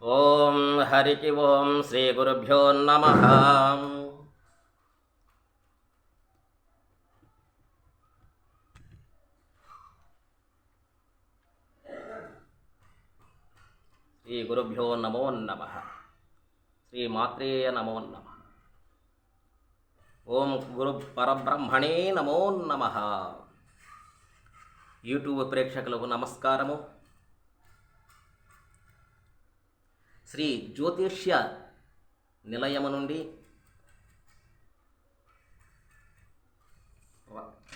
ఓం హరికి ఓం శ్రీ గురుభ్యో నమః. శ్రీ గురుభ్యో నమో నమః. శ్రీ మాత్రే నమో నమః. ఓం గురు పరబ్రహ్మణే నమో నమః. యూట్యూబ్ ప్రేక్షకులకు నమస్కారము. శ్రీ జ్యోతిష్య నిలయము నుండి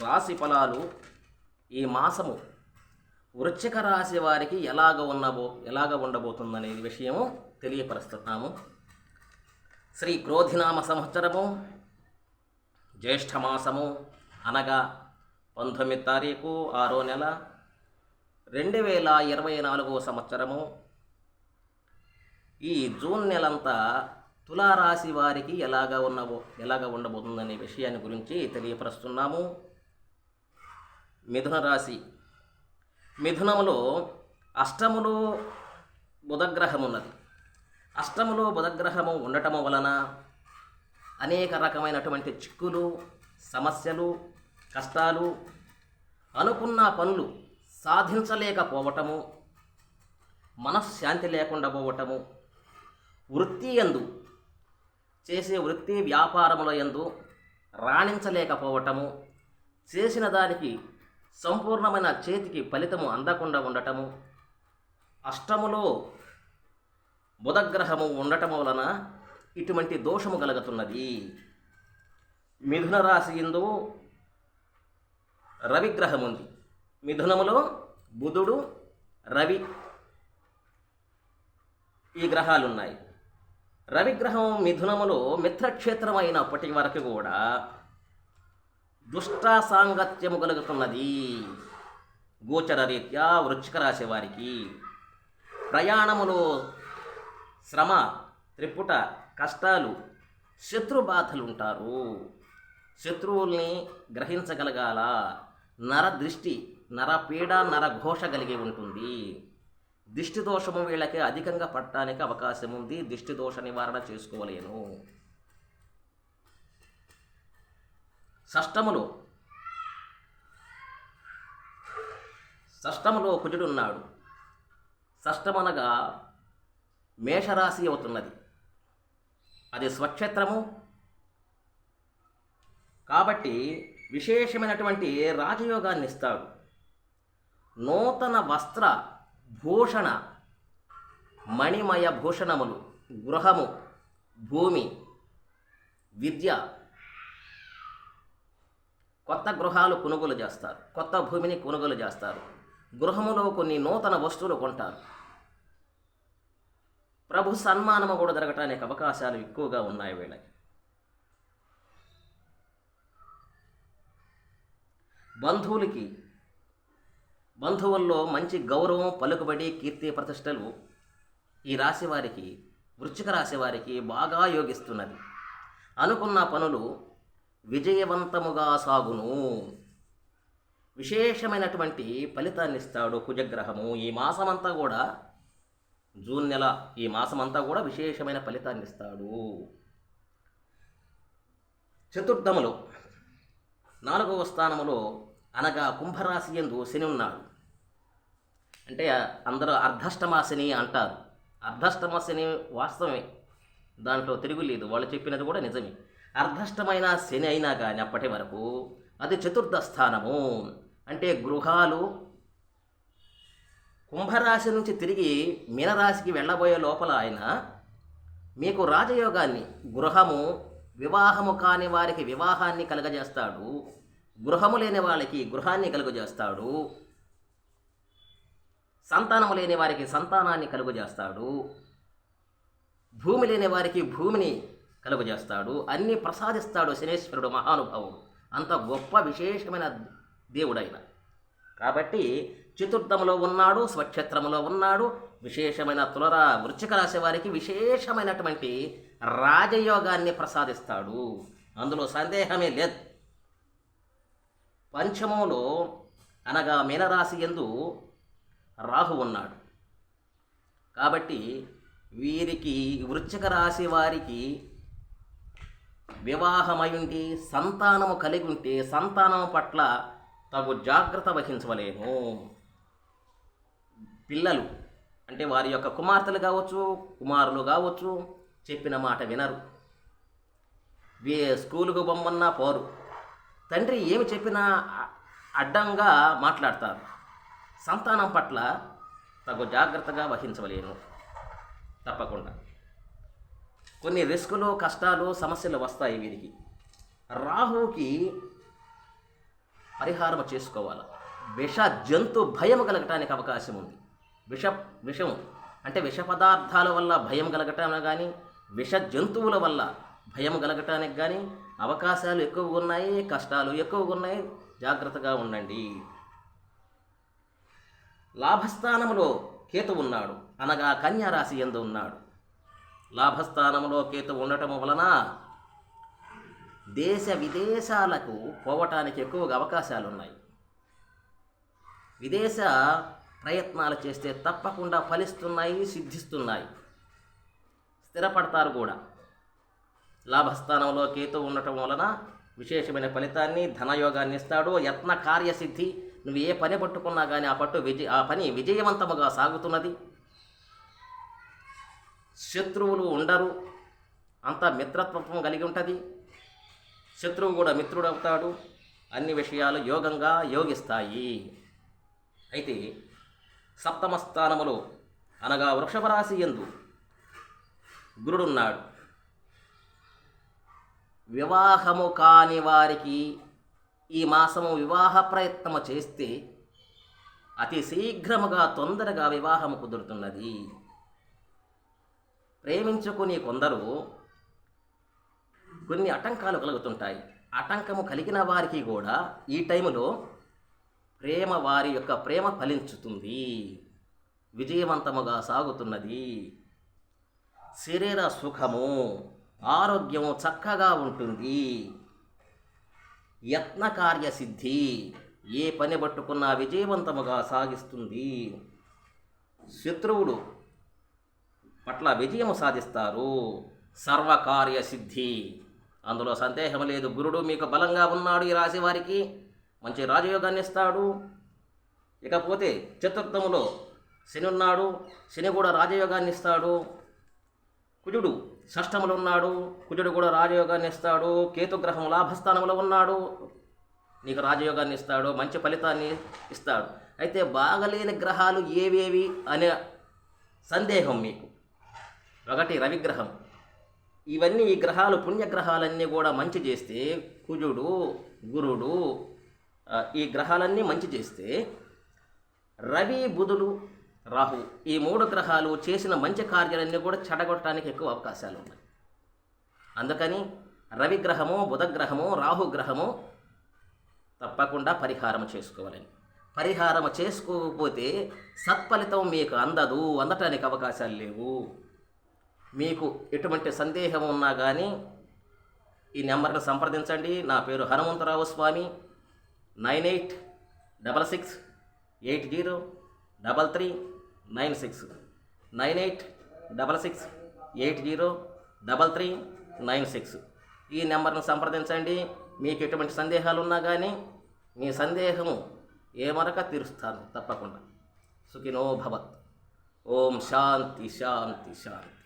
రాశి ఫలాలు ఈ మాసము వృశ్చిక రాశి వారికి ఎలాగ ఉండబోతుందనే విషయము తెలియపరుస్తున్నాము. శ్రీ క్రోధినామ సంవత్సరము జ్యేష్ఠమాసము అనగా 19 తారీఖు 6వ నెల 2024 సంవత్సరము. ఈ జూన్ నెలంతా తులారాశి వారికి ఎలాగ ఉండబోతుందనే విషయాన్ని గురించి తెలియపరుస్తున్నాము. మిథున రాశి. మిథునములో అష్టములో బుధగ్రహం ఉన్నది. అష్టములో బుధగ్రహము ఉండటము వలన అనేక రకమైనటువంటి చిక్కులు, సమస్యలు, కష్టాలు, అనుకున్న పనులు సాధించలేకపోవటము, మనశ్శాంతి లేకుండా పోవటము, చేసే వృత్తి వ్యాపారముల యందు రాణించలేకపోవటము, చేసిన దానికి సంపూర్ణమైన చేతికి ఫలితము అందకుండా ఉండటము, అష్టములో బుధగ్రహము ఉండటము వలన ఇటువంటి దోషము కలుగుతున్నది. మిథున రాశి యందు రవిగ్రహం ఉంది. మిథునములో బుధుడు, రవి ఈ గ్రహాలు ఉన్నాయి. రవిగ్రహం మిథునములో మిత్రక్షేత్రం అయినప్పటి వరకు కూడా దుష్ట సాంగత్యము కలుగుతున్నది. గోచర రీత్యా వృశ్చిక రాశి వారికి ప్రయాణములో శ్రమ, త్రిపుట, కష్టాలు, శత్రుబాధలు ఉంటారు. శత్రువుల్ని గ్రహించగలగాల. నరదృష్టి, నరపీడ, నరఘోష కలిగి ఉంటుంది. దిష్టి దోషము వీళ్ళకి అధికంగా పట్టడానికి అవకాశం ఉంది. దిష్టి దోష నివారణ చేసుకోలేను. షష్టములో కుజుడున్నాడు. షష్టమనగా మేషరాశి అవుతున్నది. అది స్వక్షేత్రము కాబట్టి విశేషమైనటువంటి రాజయోగాన్ని ఇస్తాడు. నూతన వస్త్ర భూషణ, మణిమయ భూషణములు, గృహము, భూమి, విద్య, కొత్త గృహాలు కొనుగోలు చేస్తారు. కొత్త భూమిని కొనుగోలు చేస్తారు. గృహములో కొన్ని నూతన వస్తువులు కొంటారు. ప్రభు సన్మానము కూడా జరగటానికి అవకాశాలు ఎక్కువగా ఉన్నాయి వీళ్ళకి. బంధువుల్లో మంచి గౌరవం, పలుకుబడి, కీర్తి ప్రతిష్టలు ఈ రాశి వారికి, వృశ్చిక రాశి వారికి బాగా యోగిస్తున్నది. అనుకున్న పనులు విజయవంతముగా సాగును. విశేషమైనటువంటి ఫలితాన్ని ఇస్తాడు కుజగ్రహము. ఈ మాసమంతా కూడా, జూన్ నెల ఈ మాసమంతా కూడా విశేషమైన ఫలితాన్ని ఇస్తాడు. చతుర్థములో 4వ స్థానములో అనగా కుంభరాశి యందు శని ఉన్నాడు. అంటే అందరూ అర్ధష్టమ శని అంటారు. అర్ధష్టమ శని వాస్తవమే, దాంట్లో తిరుగులేదు. వాళ్ళు చెప్పినది కూడా నిజమే. అర్ధష్టమైన శని అయినా కానీ అప్పటి వరకు అది చతుర్థ స్థానము. అంటే గృహాలు కుంభరాశి నుంచి తిరిగి మీనరాశికి వెళ్ళబోయే లోపల ఆయన మీకు రాజయోగాన్ని, గృహము, వివాహము కాని వారికి వివాహాన్ని కలుగజేస్తాడు. గృహము లేని వాళ్ళకి గృహాన్ని కలుగజేస్తాడు. సంతానము లేని వారికి సంతానాన్ని కలుగజేస్తాడు. భూమి లేని వారికి భూమిని కలుగజేస్తాడు. అన్నీ ప్రసాదిస్తాడు శనేశ్వరుడు, మహానుభావుడు. అంత గొప్ప విశేషమైన దేవుడైన కాబట్టి చతుర్థములో ఉన్నాడు, స్వక్షేత్రములో ఉన్నాడు. విశేషమైన వృశ్చిక రాశి వారికి విశేషమైనటువంటి రాజయోగాన్ని ప్రసాదిస్తాడు. అందులో సందేహమే లేదు. పంచమంలో అనగా మీనరాశి యందు రాహు ఉన్నాడు. కాబట్టి వీరికి వృశ్చిక రాశి వారికి వివాహమయుండి సంతానము కలిగి ఉంటే సంతానం పట్ల తగు జాగ్రత్త వహించవలేము. పిల్లలు అంటే వారి యొక్క కుమార్తెలు కావచ్చు, కుమారులు కావచ్చు, చెప్పిన మాట వినరు. స్కూలుకు బొమ్మన్నా పోరు. తండ్రి ఏమి చెప్పినా అడ్డంగా మాట్లాడతారు. సంతానం పట్ల తగు జాగ్రత్తగా వహించవలేను. తప్పకుండా కొన్ని రిస్కులు, కష్టాలు, సమస్యలు వస్తాయి వీరికి. రాహుకి పరిహారం చేసుకోవాలి. విష జంతు భయం కలగటానికి అవకాశం ఉంది. విషం అంటే విష పదార్థాల వల్ల భయం కలగటానికి కానీ, విష జంతువుల వల్ల భయం కలగటానికి కానీ అవకాశాలు ఎక్కువగా ఉన్నాయి, కష్టాలు ఎక్కువగా ఉన్నాయి. జాగ్రత్తగా ఉండండి. లాభస్థానంలో కేతు ఉన్నాడు, అనగా కన్యా రాశి యందు ఉన్నాడు. లాభస్థానంలో కేతు ఉండటం వలన దేశ విదేశాలకు పోవటానికి ఎక్కువగా అవకాశాలు ఉన్నాయి. విదేశ ప్రయత్నాలు చేస్తే తప్పకుండా ఫలిస్తున్నాయి, సిద్ధిస్తున్నాయి, స్థిరపడతారు కూడా. లాభస్థానంలో కేతు ఉండటం వలన విశేషమైన ఫలితాన్ని, ధనయోగాన్ని ఇస్తాడు. యత్న కార్యసిద్ధి. నువ్వు ఏ పని పట్టుకున్నా కానీ ఆ పని విజయవంతముగా సాగుతున్నది. శత్రువులు ఉండరు, అంతా మిత్రత్వం కలిగి ఉంటుంది. శత్రువు కూడా మిత్రుడవుతాడు. అన్ని విషయాలు యోగంగా యోగిస్తాయి. అయితే సప్తమ స్థానములో అనగా వృషభ రాశి యందు గురుడున్నాడు. వివాహము కాని వారికి ఈ మాసము వివాహ ప్రయత్నము చేస్తే అతి శీఘ్రముగా తొందరగా వివాహము కుదురుతున్నది. ప్రేమించుకుని కొందరు కొన్ని ఆటంకాలు కలుగుతుంటాయి. ఆటంకము కలిగిన వారికి కూడా ఈ టైములో వారి యొక్క ప్రేమ ఫలించుతుంది, విజయవంతముగా సాగుతున్నది. శరీర సుఖము, ఆరోగ్యము చక్కగా ఉంటుంది. యత్న కార్యసిద్ధి. ఏ పని పట్టుకున్నా విజయవంతముగా సాగిస్తుంది. శత్రువులు పట్ల విజయము సాధిస్తారు. సర్వకార్యసిద్ధి. అందులో సందేహం లేదు. గురుడు మీకు బలంగా ఉన్నాడు. ఈ రాశి వారికి మంచి రాజయోగాన్ని ఇస్తాడు. ఇకపోతే చతుర్థములో శని ఉన్నాడు. శని కూడా రాజయోగాన్ని ఇస్తాడు. కుజుడు షష్టములో ఉన్నాడు. కుజుడు కూడా రాజయోగాన్ని ఇస్తాడు. కేతుగ్రహం లాభస్థానంలో ఉన్నాడు. నీకు రాజయోగాన్ని ఇస్తాడు, మంచి ఫలితాన్ని ఇస్తాడు. అయితే బాగలేని గ్రహాలు ఏవేవి అనే సందేహం మీకు. ఒకటి రవిగ్రహం. ఇవన్నీ ఈ గ్రహాలు, పుణ్యగ్రహాలన్నీ కూడా మంచి చేస్తే, కుజుడు, గురుడు, ఈ గ్రహాలన్నీ మంచి చేస్తే, రవి, బుధుడు, రాహు ఈ మూడు గ్రహాలు చేసిన మంచి కార్యాలన్నీ కూడా చెడగొట్టడానికి ఎక్కువ అవకాశాలు ఉన్నాయి. అందుకని రవిగ్రహము, బుధగ్రహము, రాహుగ్రహము తప్పకుండా పరిహారం చేసుకోవాలని. పరిహారం చేసుకోకపోతే సత్ఫలితం మీకు అందటానికి అవకాశాలు లేవు. మీకు ఎటువంటి సందేహం ఉన్నా కానీ ఈ నెంబర్ను సంప్రదించండి. నా పేరు హనుమంతరావు స్వామి. 9866803396 9866803396 ఈ నెంబర్ను సంప్రదించండి. మీకు ఎటువంటి సందేహాలు ఉన్నా కానీ మీ సందేహము ఏమనక తీరుస్తాను తప్పకుండా. సుఖినో భవత్. ఓం శాంతి శాంతి శాంతి.